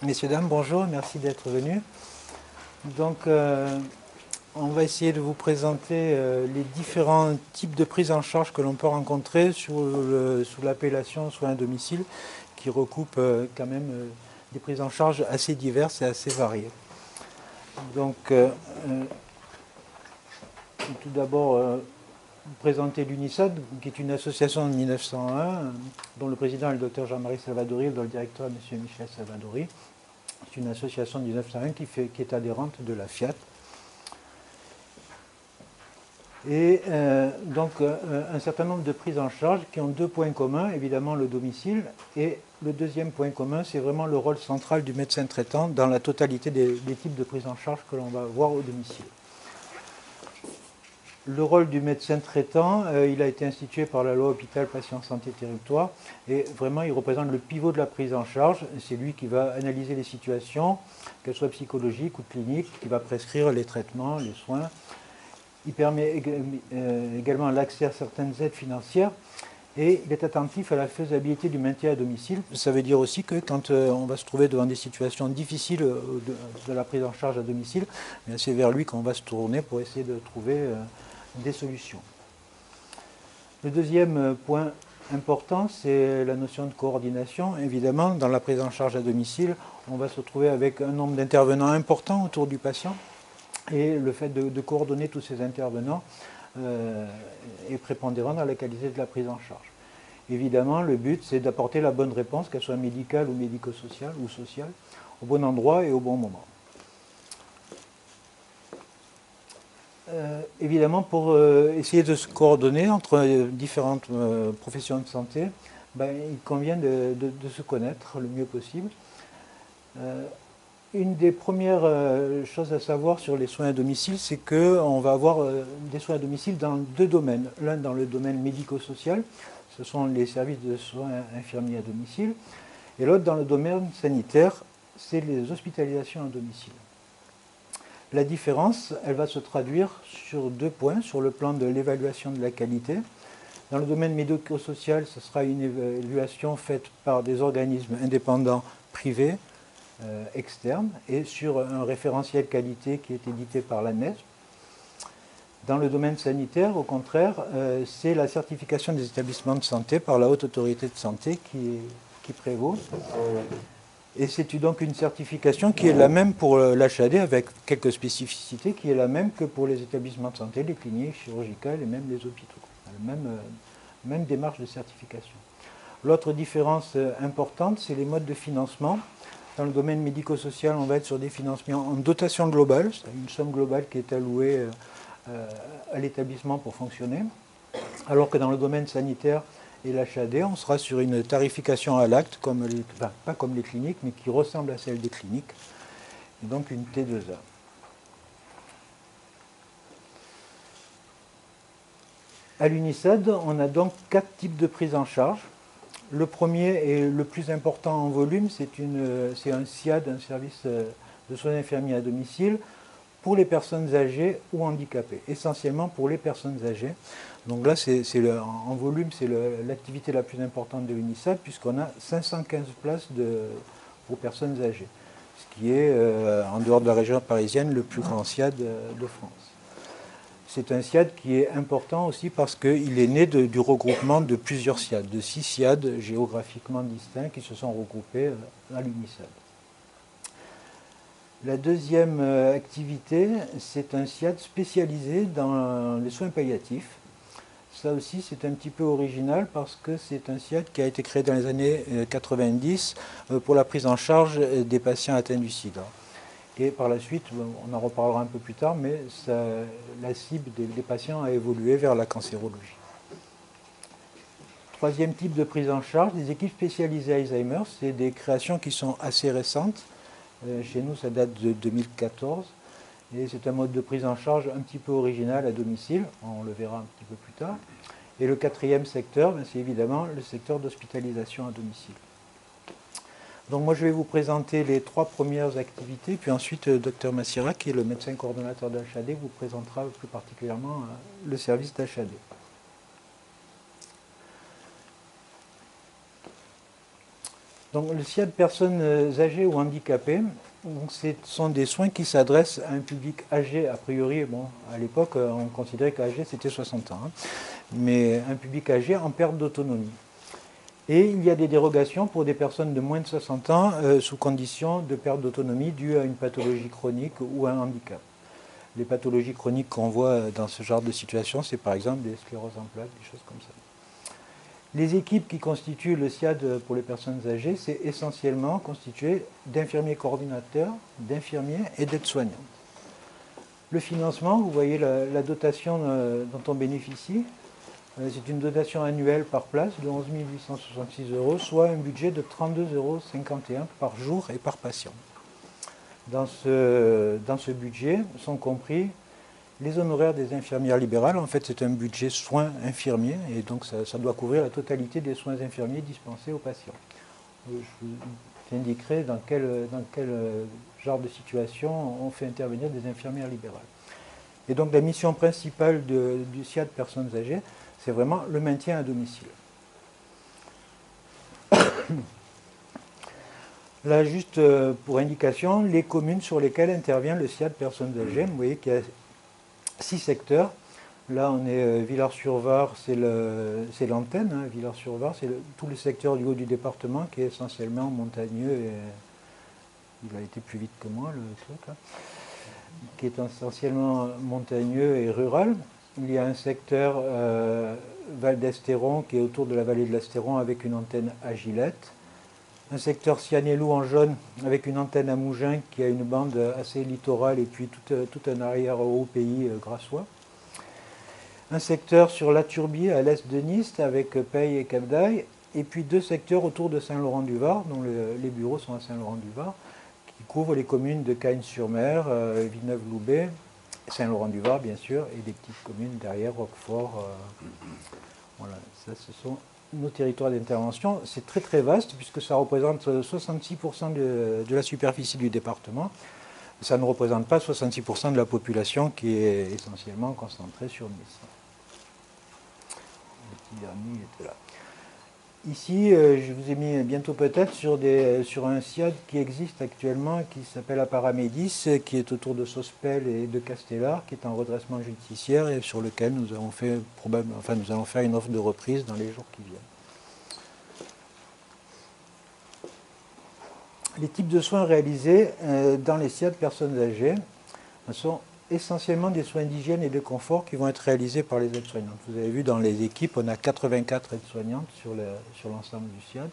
Messieurs, dames, bonjour, merci d'être venus. Donc, on va essayer de vous présenter les différents types de prise en charge que l'on peut rencontrer sous l'appellation soins à domicile, qui recoupe quand même des prises en charge assez diverses et assez variées. Donc, tout d'abord, vous présenter l'UNISAD, qui est une association de 1901, dont le président est le docteur Jean-Marie Salvadori, dont le directeur est M. Michel Salvadori. C'est une association de 1901 qui est adhérente de la FIAT. Et un certain nombre de prises en charge qui ont deux points communs, évidemment le domicile, et le deuxième point commun, c'est vraiment le rôle central du médecin traitant dans la totalité des types de prises en charge que l'on va voir au domicile. Le rôle du médecin traitant, il a été institué par la loi Hôpital, Patient, Santé, Territoire, et vraiment il représente le pivot de la prise en charge. C'est lui qui va analyser les situations, qu'elles soient psychologiques ou cliniques, qui va prescrire les traitements, les soins. Il permet également l'accès à certaines aides financières et il est attentif à la faisabilité du maintien à domicile. Ça veut dire aussi que quand on va se trouver devant des situations difficiles de la prise en charge à domicile, c'est vers lui qu'on va se tourner pour essayer de trouver des solutions. Le deuxième point important, c'est la notion de coordination. Évidemment, dans la prise en charge à domicile, on va se trouver avec un nombre d'intervenants important autour du patient. Et le fait de coordonner tous ces intervenants est prépondérant dans la qualité de la prise en charge. Évidemment, le but, c'est d'apporter la bonne réponse, qu'elle soit médicale ou médico-sociale ou sociale, au bon endroit et au bon moment. Évidemment, pour essayer de se coordonner entre différentes professions de santé, il convient de se connaître le mieux possible. Une des premières choses à savoir sur les soins à domicile, c'est qu'on va avoir des soins à domicile dans deux domaines. L'un dans le domaine médico-social, ce sont les services de soins infirmiers à domicile, et l'autre dans le domaine sanitaire, c'est les hospitalisations à domicile. La différence, elle va se traduire sur deux points, sur le plan de l'évaluation de la qualité. Dans le domaine médico-social, ce sera une évaluation faite par des organismes indépendants privés, externes, et sur un référentiel qualité qui est édité par l'ANESP. Dans le domaine sanitaire, au contraire, c'est la certification des établissements de santé par la Haute Autorité de Santé qui prévaut. Et c'est donc une certification qui est la même pour l'HAD, avec quelques spécificités, qui est la même que pour les établissements de santé, les cliniques chirurgicales et même les hôpitaux. La même démarche de certification. L'autre différence importante, c'est les modes de financement. Dans le domaine médico-social, on va être sur des financements en dotation globale, c'est une somme globale qui est allouée à l'établissement pour fonctionner, alors que dans le domaine sanitaire et l'HAD, on sera sur une tarification à l'acte, pas comme les cliniques, mais qui ressemble à celle des cliniques, et donc une T2A. À l'UNISAD, on a donc 4 types de prise en charge. Le premier et le plus important en volume, c'est un SIAD, un service de soins infirmiers à domicile, pour les personnes âgées ou handicapées, essentiellement pour les personnes âgées. Donc là, en volume, c'est l'activité la plus importante de l'UNISAD, puisqu'on a 515 places pour personnes âgées, ce qui est, en dehors de la région parisienne, le plus grand SIAD de France. C'est un SIAD qui est important aussi parce qu'il est né du regroupement de plusieurs SIAD, de 6 SIAD géographiquement distincts qui se sont regroupés à l'UNISAD. La deuxième activité, c'est un SIAD spécialisé dans les soins palliatifs. Ça aussi, c'est un petit peu original parce que c'est un SIAD qui a été créé dans les années 90 pour la prise en charge des patients atteints du sida. Et par la suite, on en reparlera un peu plus tard, mais la cible des patients a évolué vers la cancérologie. Troisième type de prise en charge, des équipes spécialisées Alzheimer, c'est des créations qui sont assez récentes. Chez nous, ça date de 2014. Et c'est un mode de prise en charge un petit peu original à domicile, on le verra un petit peu plus tard. Et le quatrième secteur, c'est évidemment le secteur d'hospitalisation à domicile. Donc moi je vais vous présenter les 3 premières activités, puis ensuite Dr Massira, qui est le médecin coordonnateur d'HAD, vous présentera plus particulièrement le service d'HAD. Donc, le SIAD personnes âgées ou handicapées, ce sont des soins qui s'adressent à un public âgé, a priori. Bon, à l'époque, on considérait qu'âgé, c'était 60 ans, hein, mais un public âgé en perte d'autonomie. Et il y a des dérogations pour des personnes de moins de 60 ans sous condition de perte d'autonomie due à une pathologie chronique ou à un handicap. Les pathologies chroniques qu'on voit dans ce genre de situation, c'est par exemple des scléroses en plaques, des choses comme ça. Les équipes qui constituent le SIAD pour les personnes âgées, c'est essentiellement constitué d'infirmiers coordinateurs, d'infirmiers et d'aides-soignants. Le financement, vous voyez la dotation dont on bénéficie. C'est une dotation annuelle par place de 11 866 €, soit un budget de 32,51 € par jour et par patient. Dans ce budget sont compris les honoraires des infirmières libérales. En fait, c'est un budget soins infirmiers, et donc ça doit couvrir la totalité des soins infirmiers dispensés aux patients. Je vous indiquerai dans quel genre de situation on fait intervenir des infirmières libérales. Et donc la mission principale du SIAD personnes âgées, c'est vraiment le maintien à domicile. Là, juste pour indication, les communes sur lesquelles intervient le SIAD personnes âgées, vous voyez qu'il y a 6 secteurs. Là, on est Villars-sur-Var, c'est l'antenne. Hein, Villars-sur-Var, c'est tout le secteur du haut du département qui est essentiellement montagneux. Et, il a été plus vite que moi, le truc, là, qui est essentiellement montagneux et rural. Il y a un secteur Val d'Estéron qui est autour de la vallée de l'Estéron avec une antenne à Gilette. Un secteur Sianelou en jaune avec une antenne à Mougins qui a une bande assez littorale et puis tout un arrière au pays grassois. Un secteur sur la Turbie à l'est de Nice avec Peille et Cap-d'Aille. Et puis 2 secteurs autour de Saint-Laurent-du-Var, dont les bureaux sont à Saint-Laurent-du-Var, qui couvrent les communes de Cagnes-sur-Mer, Villeneuve-Loubet, Saint-Laurent-du-Var bien sûr, et des petites communes derrière, Roquefort. Voilà, ça ce sont nos territoires d'intervention. C'est très très vaste puisque ça représente 66% de la superficie du département. Ça ne représente pas 66% de la population qui est essentiellement concentrée sur Nice. Le petit dernier était là. Ici, je vous ai mis bientôt peut-être sur un SIAD qui existe actuellement, qui s'appelle Aparamédis, qui est autour de Sospel et de Castellar, qui est en redressement judiciaire et sur lequel nous allons faire une offre de reprise dans les jours qui viennent. Les types de soins réalisés dans les SIAD personnes âgées sont essentiellement des soins d'hygiène et de confort qui vont être réalisés par les aides-soignantes. Vous avez vu dans les équipes, on a 84 aides-soignantes sur l'ensemble du SIAD.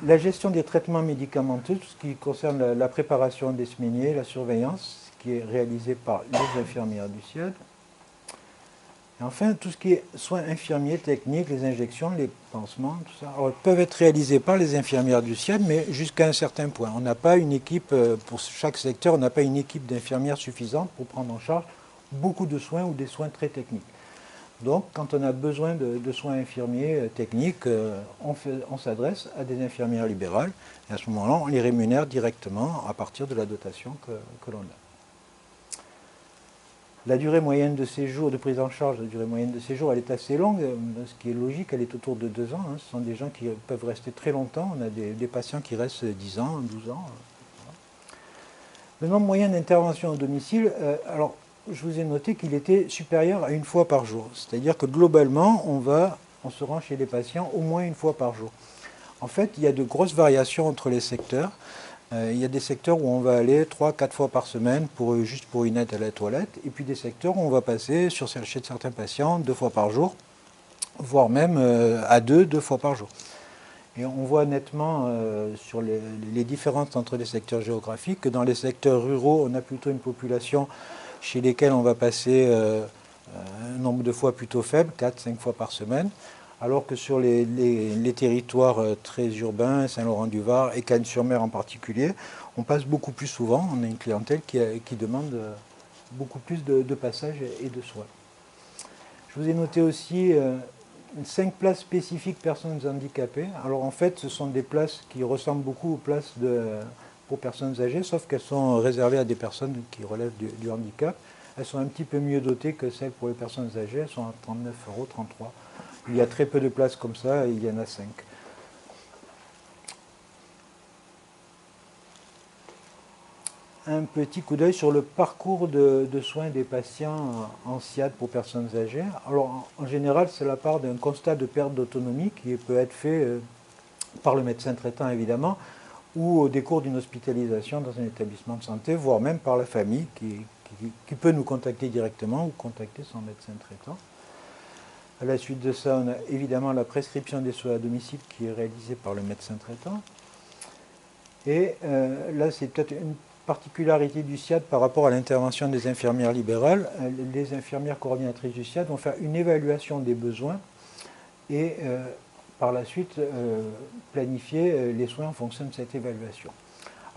La gestion des traitements médicamenteux, tout ce qui concerne la préparation des semainiers, la surveillance, qui est réalisée par les infirmières du SIAD. Et enfin, tout ce qui est soins infirmiers, techniques, les injections, les pansements, tout ça, peuvent être réalisés par les infirmières du SIAD, mais jusqu'à un certain point. On n'a pas une équipe, pour chaque secteur, on n'a pas une équipe d'infirmières suffisante pour prendre en charge beaucoup de soins ou des soins très techniques. Donc, quand on a besoin de soins infirmiers techniques, on s'adresse à des infirmières libérales, et à ce moment-là, on les rémunère directement à partir de la dotation que l'on a. La durée moyenne de séjour, de prise en charge, la durée moyenne de séjour, elle est assez longue, ce qui est logique, elle est autour de 2 ans. Hein. Ce sont des gens qui peuvent rester très longtemps. On a des patients qui restent 10 ans, 12 ans. Le nombre moyen d'interventions au domicile, alors je vous ai noté qu'il était supérieur à 1 fois par jour. C'est-à-dire que globalement, on se rend chez les patients au moins 1 fois par jour. En fait, il y a de grosses variations entre les secteurs. Il y a des secteurs où on va aller 3-4 fois par semaine juste pour une aide à la toilette, et puis des secteurs où on va passer chez certains patients 2 fois par jour, voire même à 2 fois par jour. Et on voit nettement sur les différences entre les secteurs géographiques que dans les secteurs ruraux, on a plutôt une population chez lesquelles on va passer un nombre de fois plutôt faible, 4-5 fois par semaine, alors que sur les territoires très urbains, Saint-Laurent-du-Var et Cagnes-sur-Mer en particulier, on passe beaucoup plus souvent. On a une clientèle qui demande beaucoup plus de passages et de soins. Je vous ai noté aussi 5 places spécifiques personnes handicapées. Alors en fait, ce sont des places qui ressemblent beaucoup aux places pour personnes âgées, sauf qu'elles sont réservées à des personnes qui relèvent du handicap. Elles sont un petit peu mieux dotées que celles pour les personnes âgées. Elles sont à 39 €, 33 €. Il y a très peu de places comme ça, et il y en a 5. un petit coup d'œil sur le parcours de soins des patients en SIAD pour personnes âgées. Alors, en général, c'est la part d'un constat de perte d'autonomie qui peut être fait par le médecin traitant, évidemment, ou au décours d'une hospitalisation dans un établissement de santé, voire même par la famille qui peut nous contacter directement ou contacter son médecin traitant. À la suite de ça, on a évidemment la prescription des soins à domicile qui est réalisée par le médecin traitant. Et là, c'est peut-être une particularité du SIAD par rapport à l'intervention des infirmières libérales. Les infirmières coordinatrices du SIAD vont faire une évaluation des besoins et par la suite planifier les soins en fonction de cette évaluation.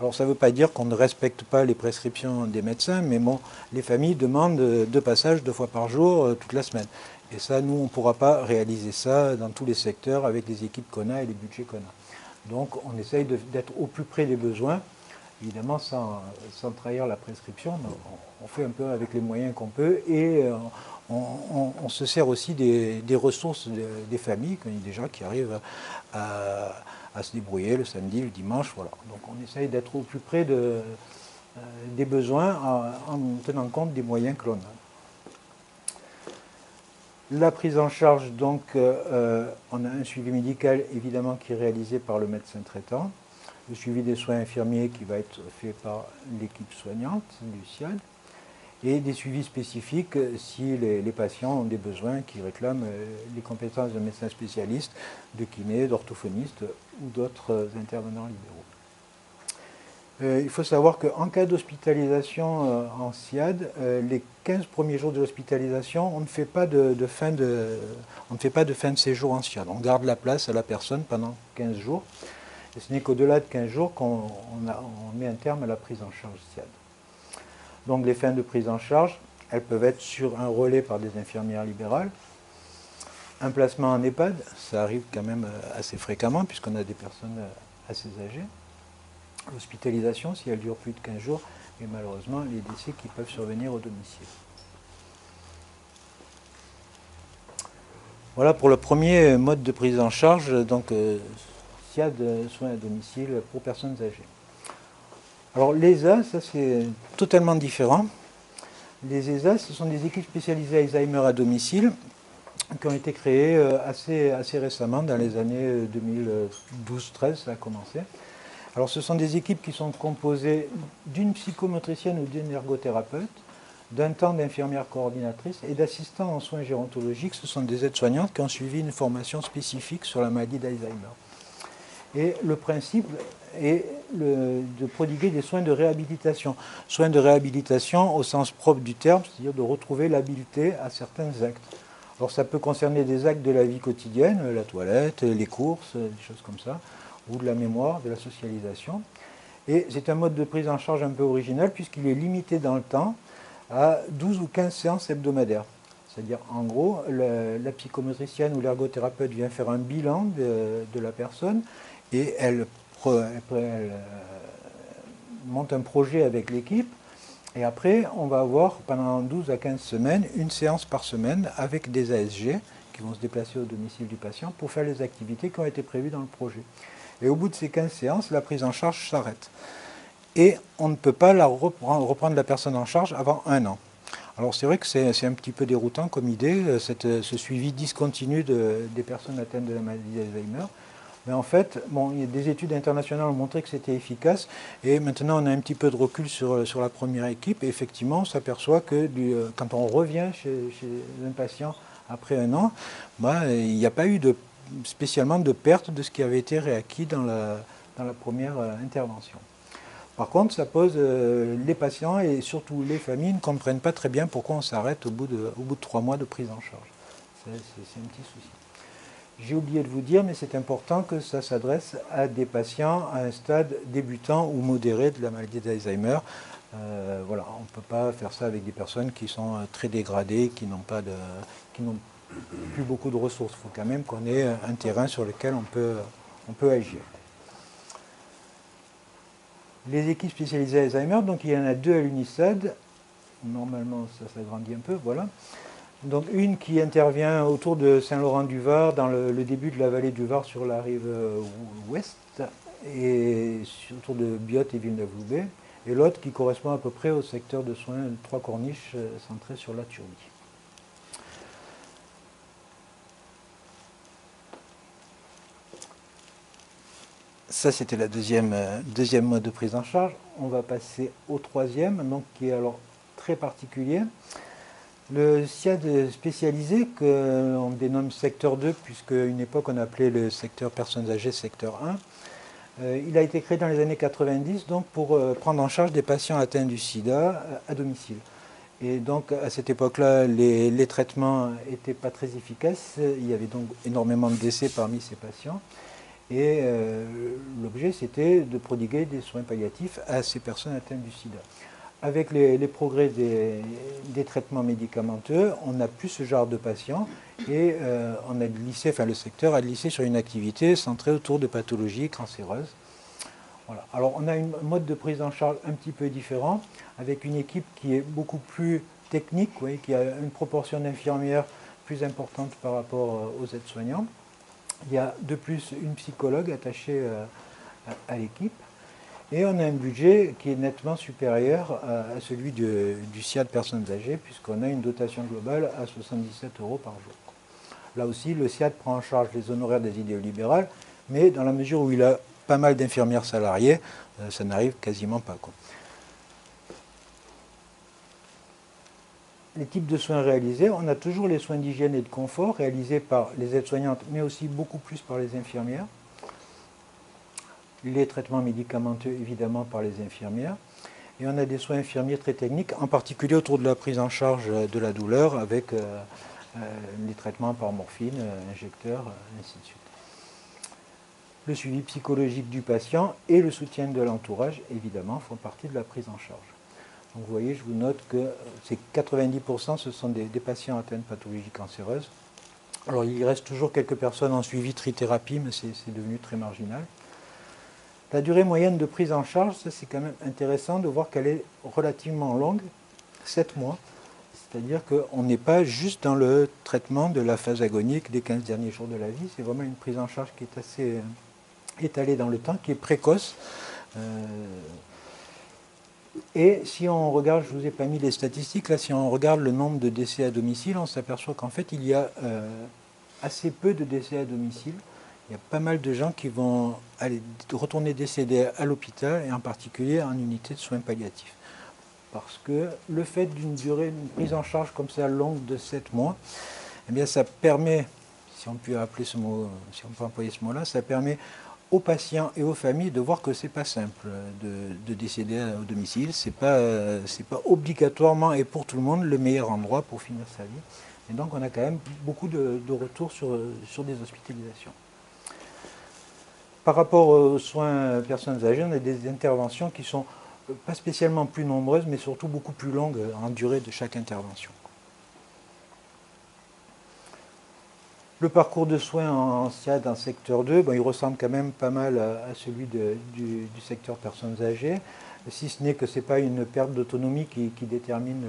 Alors ça ne veut pas dire qu'on ne respecte pas les prescriptions des médecins, mais bon, les familles demandent 2 passages 2 fois par jour toute la semaine. Et ça, nous, on ne pourra pas réaliser ça dans tous les secteurs avec les équipes qu'on a et les budgets qu'on a. Donc on essaye d'être au plus près des besoins, évidemment sans trahir la prescription. On fait un peu avec les moyens qu'on peut et on se sert aussi des ressources des familles déjà qui arrivent à se débrouiller le samedi, le dimanche. Voilà. Donc on essaye d'être au plus près des besoins en tenant compte des moyens que l'on a. La prise en charge, donc, on a un suivi médical évidemment qui est réalisé par le médecin traitant, le suivi des soins infirmiers qui va être fait par l'équipe soignante du SIAD, et des suivis spécifiques si les patients ont des besoins qui réclament les compétences de médecins spécialistes, de kinés, d'orthophonistes ou d'autres intervenants libéraux. Il faut savoir qu'en cas d'hospitalisation en SIAD, les 15 premiers jours de l'hospitalisation, on ne fait pas de fin de séjour en SIAD. On garde la place à la personne pendant 15 jours. Et ce n'est qu'au-delà de 15 jours qu'on met un terme à la prise en charge SIAD. Donc les fins de prise en charge, elles peuvent être sur un relais par des infirmières libérales, un placement en EHPAD, ça arrive quand même assez fréquemment puisqu'on a des personnes assez âgées. L'hospitalisation, si elle dure plus de 15 jours, et malheureusement les décès qui peuvent survenir au domicile. Voilà pour le premier mode de prise en charge, donc SIAD, soins à domicile pour personnes âgées. Alors l'ESA, ça c'est totalement différent. Les ESA, ce sont des équipes spécialisées Alzheimer à domicile qui ont été créées assez récemment, dans les années 2012-13, ça a commencé. Alors ce sont des équipes qui sont composées d'une psychomotricienne ou d'une ergothérapeute, d'un temps d'infirmière coordinatrice et d'assistants en soins gérontologiques. Ce sont des aides-soignantes qui ont suivi une formation spécifique sur la maladie d'Alzheimer. Et le principe est de prodiguer des soins de réhabilitation. Soins de réhabilitation au sens propre du terme, c'est-à-dire de retrouver l'habileté à certains actes. Alors ça peut concerner des actes de la vie quotidienne, la toilette, les courses, des choses comme ça, ou de la mémoire, de la socialisation. Et c'est un mode de prise en charge un peu original puisqu'il est limité dans le temps à 12 ou 15 séances hebdomadaires. C'est-à-dire, en gros, la psychomotricienne ou l'ergothérapeute vient faire un bilan de la personne et elle monte un projet avec l'équipe. Et après, on va avoir pendant 12 à 15 semaines, une séance par semaine avec des ASG qui vont se déplacer au domicile du patient pour faire les activités qui ont été prévues dans le projet. Et au bout de ces 15 séances, la prise en charge s'arrête. Et on ne peut pas reprendre la personne en charge avant 1 an. Alors c'est vrai que c'est un petit peu déroutant comme idée, ce suivi discontinu des personnes atteintes de la maladie d'Alzheimer. Mais en fait, bon, des études internationales ont montré que c'était efficace. Et maintenant, on a un petit peu de recul sur la première équipe. Et effectivement, on s'aperçoit que quand on revient chez un patient après 1 an, il n'y a pas eu spécialement de perte de ce qui avait été réacquis dans la première intervention. Par contre, ça pose les patients et surtout les familles ne comprennent pas très bien pourquoi on s'arrête au bout de 3 mois de prise en charge. C'est un petit souci. J'ai oublié de vous dire, mais c'est important que ça s'adresse à des patients à un stade débutant ou modéré de la maladie d'Alzheimer. Voilà, on ne peut pas faire ça avec des personnes qui sont très dégradées, qui n'ont plus beaucoup de ressources. Il faut quand même qu'on ait un terrain sur lequel on peut agir. Les équipes spécialisées Alzheimer, donc il y en a 2 à l'UNISAD. Normalement, ça s'agrandit un peu, voilà. Donc une qui intervient autour de Saint-Laurent-du-Var, dans le début de la vallée du Var sur la rive ouest, et autour de Biot et Villeneuve-Loubet. et l'autre qui correspond à peu près au secteur de soins de Trois Corniches centré sur la Turbie. Ça, c'était la deuxième mode de prise en charge. On va passer au troisième, donc, qui est alors très particulier. Le SIAD spécialisé, qu'on dénomme secteur 2, puisqu'à une époque on appelait le secteur personnes âgées secteur 1, il a été créé dans les années 90 donc, pour prendre en charge des patients atteints du sida à domicile. Et donc à cette époque-là, les traitements n'étaient pas très efficaces. Il y avait donc énormément de décès parmi ces patients. Et l'objet, c'était de prodiguer des soins palliatifs à ces personnes atteintes du sida. Avec les progrès des traitements médicamenteux, on n'a plus ce genre de patients et on a glissé, enfin, le secteur a glissé sur une activité centrée autour de pathologies cancéreuses. Voilà. Alors on a un mode de prise en charge un petit peu différent, avec une équipe qui est beaucoup plus technique, oui, qui a une proportion d'infirmières plus importante par rapport aux aides-soignants. Il y a de plus une psychologue attachée à l'équipe. Et on a un budget qui est nettement supérieur à celui du SIAD personnes âgées, puisqu'on a une dotation globale à 77 € par jour. Là aussi, le SIAD prend en charge les honoraires des idéaux libérales, mais dans la mesure où il a pas mal d'infirmières salariées, ça n'arrive quasiment pas, quoi. Les types de soins réalisés, on a toujours les soins d'hygiène et de confort réalisés par les aides-soignantes, mais aussi beaucoup plus par les infirmières. Les traitements médicamenteux, évidemment, par les infirmières. Et on a des soins infirmiers très techniques, en particulier autour de la prise en charge de la douleur, avec les traitements par morphine, injecteurs, ainsi de suite. Le suivi psychologique du patient et le soutien de l'entourage, évidemment, font partie de la prise en charge. Donc vous voyez, je vous note que ces 90%, ce sont des patients atteints de pathologies cancéreuses. Alors il reste toujours quelques personnes en suivi trithérapie, mais c'est devenu très marginal. La durée moyenne de prise en charge, c'est quand même intéressant de voir qu'elle est relativement longue, 7 mois. C'est-à-dire qu'on n'est pas juste dans le traitement de la phase agonique des 15 derniers jours de la vie, c'est vraiment une prise en charge qui est assez étalée dans le temps, qui est précoce. Et si on regarde, je ne vous ai pas mis les statistiques, là, si on regarde le nombre de décès à domicile, on s'aperçoit qu'en fait, il y a assez peu de décès à domicile. Il y a pas mal de gens qui vont retourner décéder à l'hôpital, et en particulier en unité de soins palliatifs. Parce que le fait d'une prise en charge comme ça longue de 7 mois, eh bien ça permet, si on peut appeler ce mot, si on peut employer ce mot-là, ça permet aux patients et aux familles de voir que c'est pas simple de décéder au domicile. C'est pas obligatoirement et pour tout le monde le meilleur endroit pour finir sa vie. Et donc on a quand même beaucoup de retours sur des hospitalisations. Par rapport aux soins personnes âgées, on a des interventions qui sont pas spécialement plus nombreuses, mais surtout beaucoup plus longues en durée de chaque intervention. Le parcours de soins en SIAD en secteur 2, il ressemble quand même pas mal à celui du secteur personnes âgées, si ce n'est que ce n'est pas une perte d'autonomie qui détermine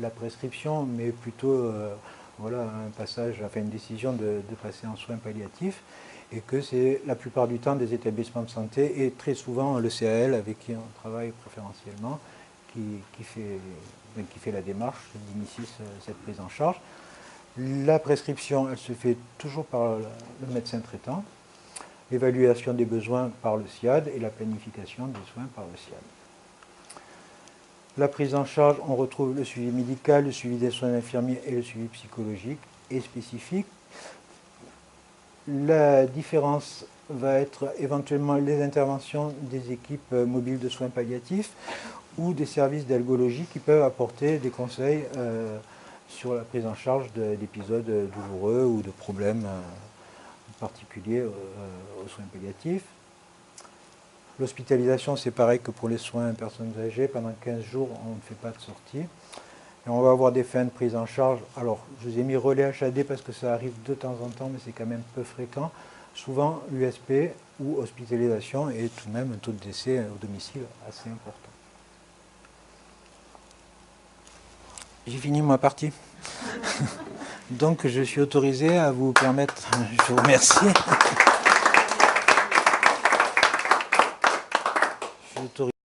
la prescription, mais plutôt voilà, un passage, enfin une décision de passer en soins palliatifs, et que c'est la plupart du temps des établissements de santé et très souvent le CAL avec qui on travaille préférentiellement qui fait la démarche d'initier cette prise en charge. La prescription, elle se fait toujours par le médecin traitant, l'évaluation des besoins par le SIAD et la planification des soins par le SIAD. La prise en charge, on retrouve le suivi médical, le suivi des soins infirmiers et le suivi psychologique et spécifique. La différence va être éventuellement les interventions des équipes mobiles de soins palliatifs ou des services d'algologie qui peuvent apporter des conseils sur la prise en charge d'épisodes douloureux ou de problèmes particuliers aux soins palliatifs. L'hospitalisation, c'est pareil que pour les soins personnes âgées. Pendant 15 jours, on ne fait pas de sortie. Et on va avoir des fins de prise en charge. Alors, je vous ai mis relais HAD parce que ça arrive de temps en temps, mais c'est quand même peu fréquent. Souvent, USP ou hospitalisation et tout de même un taux de décès au domicile assez important. J'ai fini ma partie. Donc, je suis autorisé à vous permettre... Je vous remercie. Je suis autorisé